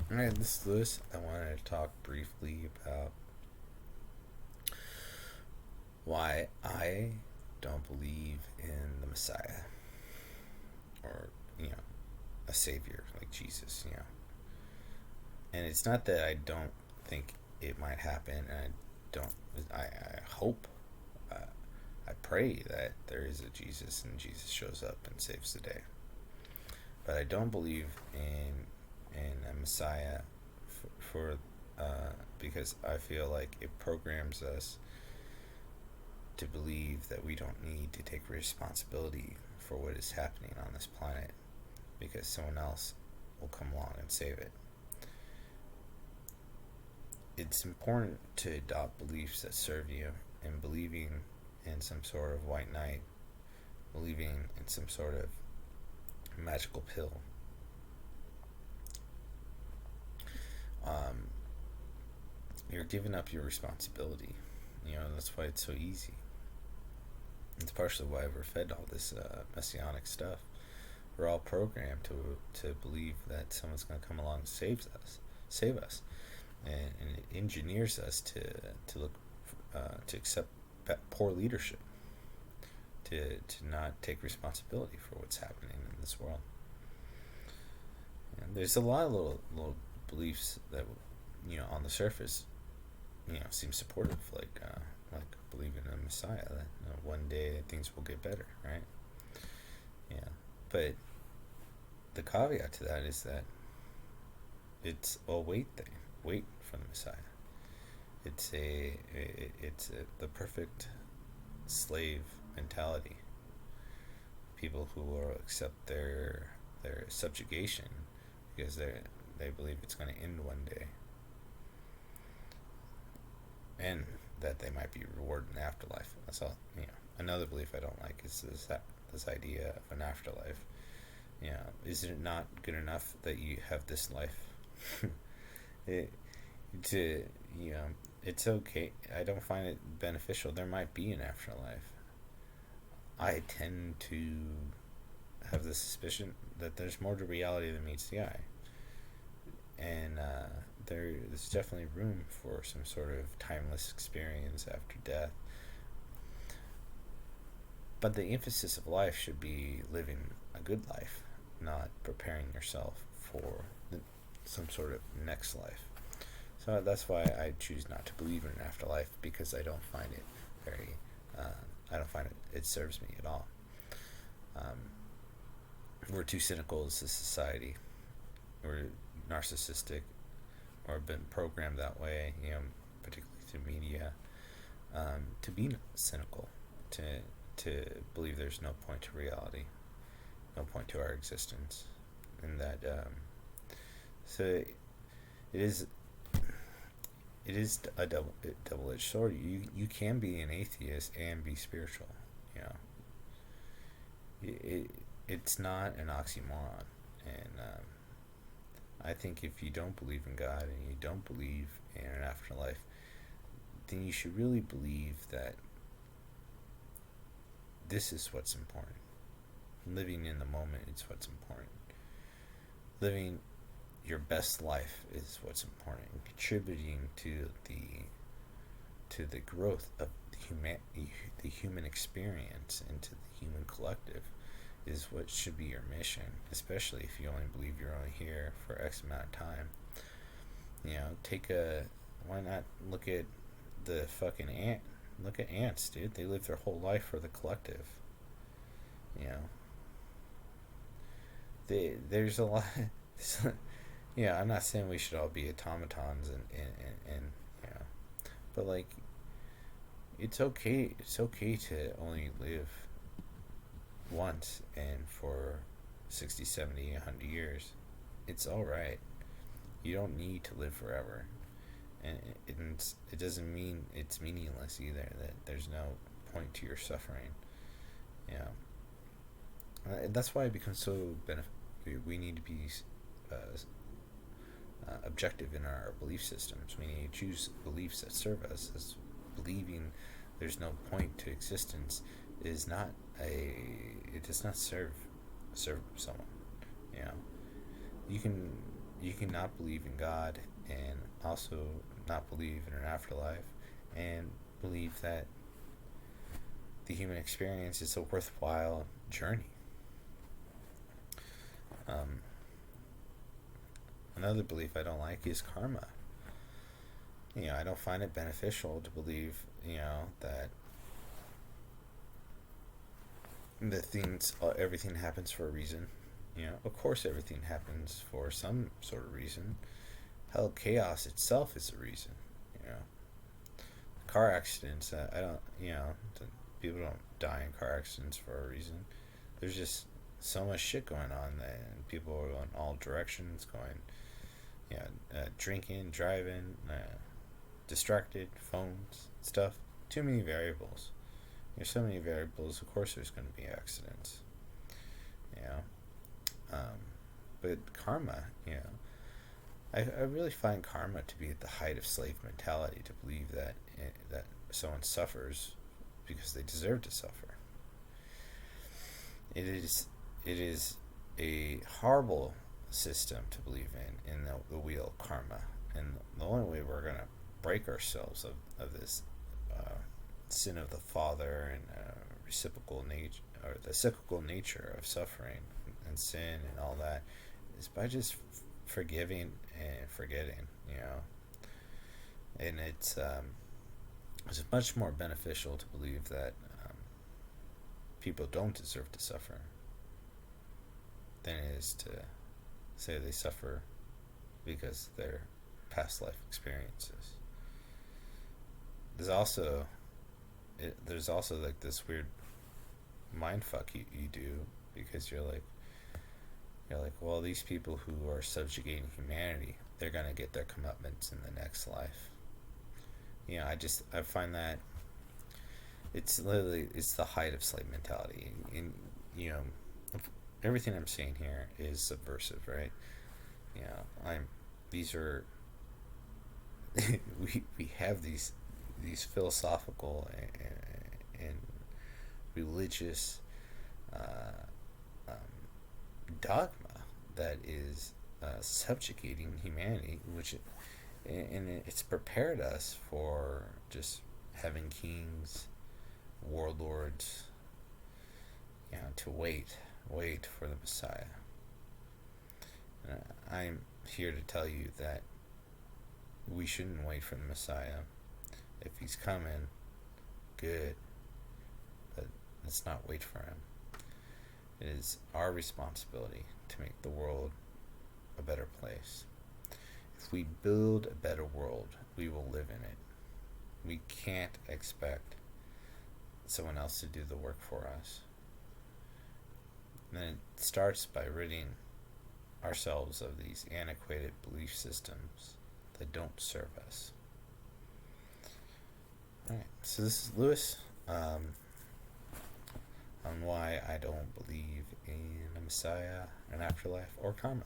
Alright, this is Lewis. I wanted to talk briefly about why I don't believe in the Messiah or, a Savior like Jesus, And it's not that I don't think it might happen, and don't, I hope, uh, I pray that there is a Jesus and Jesus shows up and saves the day. But I don't believe in a Messiah for because I feel like it programs us to believe that we don't need to take responsibility for what is happening on this planet because someone else will come along and save it. It's important to adopt beliefs that serve you, and believing in some sort of white knight, believing in some sort of magical pill. Um, you're giving up your responsibility. That's why it's so easy. It's partially why we're fed all this messianic stuff. We're all programmed to believe that someone's going to come along and save us, and it engineers us to look to accept poor leadership, to not take responsibility for what's happening in this world. And there's a lot of little beliefs that on the surface seem supportive, like believing in a Messiah that one day things will get better, right? Yeah, but the caveat to that is that it's a wait thing. Wait for the Messiah. The perfect slave mentality. People who will accept their subjugation because they believe it's going to end one day, and that they might be rewarded in afterlife. That's all. Another belief I don't like is this idea of an afterlife. Is it not good enough that you have this life? it, to it's okay. I don't find it beneficial. There might be an afterlife. I tend to have the suspicion that there's more to reality than meets the eye, and there's definitely room for some sort of timeless experience after death. But the emphasis of life should be living a good life, not preparing yourself for some sort of next life. So that's why I choose not to believe in an afterlife, because I don't find it very, I don't find it serves me at all. We're too cynical as a society. We're narcissistic, or been programmed that way, particularly through media, to be cynical, to believe there's no point to reality, no point to our existence, and that so it is a double-edged sword. You can be an atheist and be spiritual. You know, it's not an oxymoron, and I think if you don't believe in God and you don't believe in an afterlife, then you should really believe that this is what's important. Living in the moment is what's important. Living your best life is what's important. And contributing to the growth of the human experience and to the human collective is what should be your mission, especially if you only believe you're only here for X amount of time. Why not look at the fucking ant? Look at ants, dude. They live their whole life for the collective. You know, there's a lot. Yeah, I'm not saying we should all be automatons and but like, it's okay. It's okay to only live once and for 60, 70, 100 years. It's all right. You don't need to live forever, and it doesn't mean it's meaningless either. That there's no point to your suffering. That's why it becomes so we need to be objective in our belief systems. We need to choose beliefs that serve us. As believing there's no point to existence is not it does not serve someone. You know, you can you can not believe in God and also not believe in an afterlife and believe that the human experience is a worthwhile journey. Um, Another belief I don't like is karma. I don't find it beneficial to believe, that everything happens for a reason. Of course, everything happens for some sort of reason. Hell, chaos itself is a reason. You know, car accidents. I don't. People don't die in car accidents for a reason. There's just so much shit going on, and people are going all directions, going, drinking, driving, distracted, phones, stuff. Too many variables. There's so many variables. Of course, there's going to be accidents. You know, um, but karma. I really find karma to be at the height of slave mentality. To believe that someone suffers because they deserve to suffer. It is a horrible system to believe in the wheel of karma, and the only way we're gonna break ourselves of this sin of the father and reciprocal nature, or the cyclical nature of suffering and sin and all that, is by just forgiving and forgetting. And it's much more beneficial to believe that people don't deserve to suffer than it is to say they suffer because of their past life experiences. There's also like this weird mind fuck you do, because you're like, well, these people who are subjugating humanity, they're gonna get their comeuppance in the next life. I find that it's the height of slave mentality, and everything I'm saying here is subversive, right? These are we have these philosophical and religious um, dogma that is subjugating humanity, and it's prepared us for just having kings, warlords, to wait for the Messiah. I'm here to tell you that we shouldn't wait for the Messiah. If he's coming, good, but let's not wait for him. It is our responsibility to make the world a better place. If we build a better world, we will live in it. We can't expect someone else to do the work for us. And then it starts by ridding ourselves of these antiquated belief systems that don't serve us. Alright, so this is Lewis on why I don't believe in a Messiah, an afterlife, or karma.